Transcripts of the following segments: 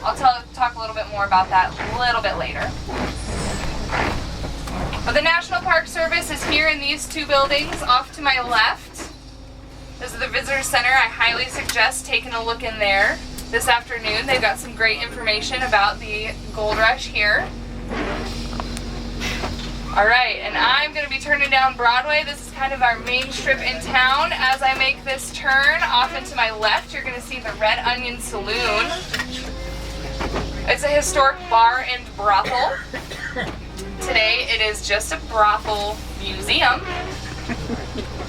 I'll talk a little bit more about that a little bit later. But the National Park Service is here in these two buildings off to my left. This is the Visitor Center. I highly suggest taking a look in there this afternoon. They've got some great information about the gold rush here. All right, and I'm going to be turning down Broadway. This is kind of our main strip in town. As I make this turn off into my left, you're going to see the Red Onion Saloon. It's a historic bar and brothel. Today it is just a brothel museum.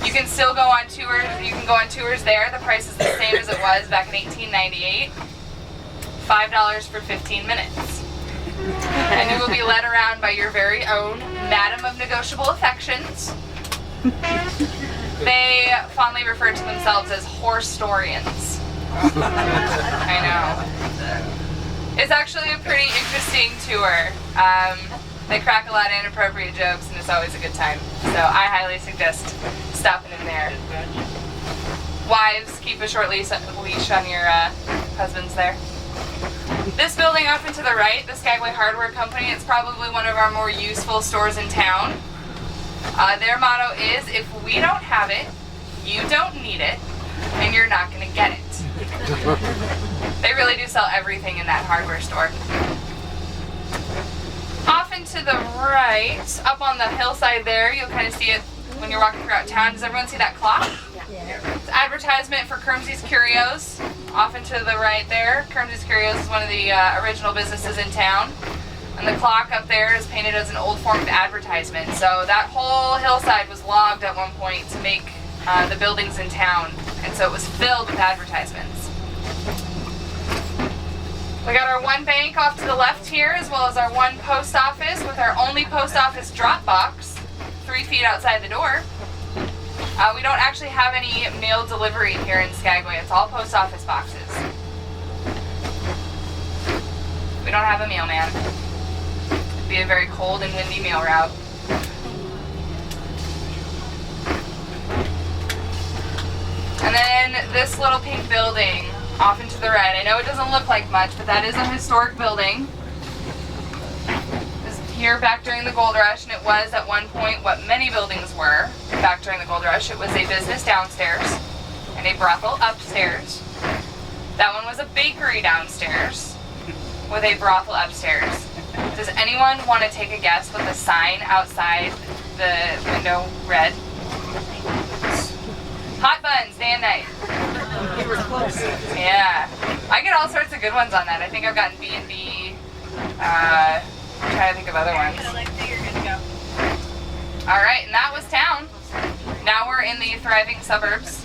You can still go on tours. You can go on tours there. The price is the same as it was back in 1898. $5 for 15 minutes. And you will be led around by your very own Madam of Negotiable Affections. They fondly refer to themselves as horse-storians. I know. It's actually a pretty interesting tour. They crack a lot of inappropriate jokes and it's always a good time. So I highly suggest stopping in there. Wives, keep a short leash on your husbands there. This building off and to the right, the Skagway Hardware Company, it's probably one of our more useful stores in town. Their motto is, if we don't have it, you don't need it, and you're not going to get it. They really do sell everything in that hardware store. Off and to the right, up on the hillside there, you'll kind of see it when you're walking throughout town. Does everyone see that clock? Yeah. It's advertisement for Kermsey's Curios. Off and to the right there, Kermsey's Curios is one of the original businesses in town. And the clock up there is painted as an old form of advertisement. So that whole hillside was logged at one point to make the buildings in town. And so it was filled with advertisements. We got our one bank off to the left here, as well as our one post office with our only post office drop box, 3 feet outside the door. We don't actually have any mail delivery here in Skagway. It's all post office boxes. We don't have a mailman. It'd be a very cold and windy mail route. And then this little pink building off and to the right. I know it doesn't look like much, but that is a historic building. It was here back during the gold rush, and it was at one point what many buildings were back during the gold rush. It was a business downstairs and a brothel upstairs. That one was a bakery downstairs with a brothel upstairs. Does anyone want to take a guess what the sign outside the window read? Hot buns, day and night. You were close. Yeah. I get all sorts of good ones on that. I think I've gotten B&B. I'm trying to think of other ones. Alright, and that was town. Now we're in the thriving suburbs.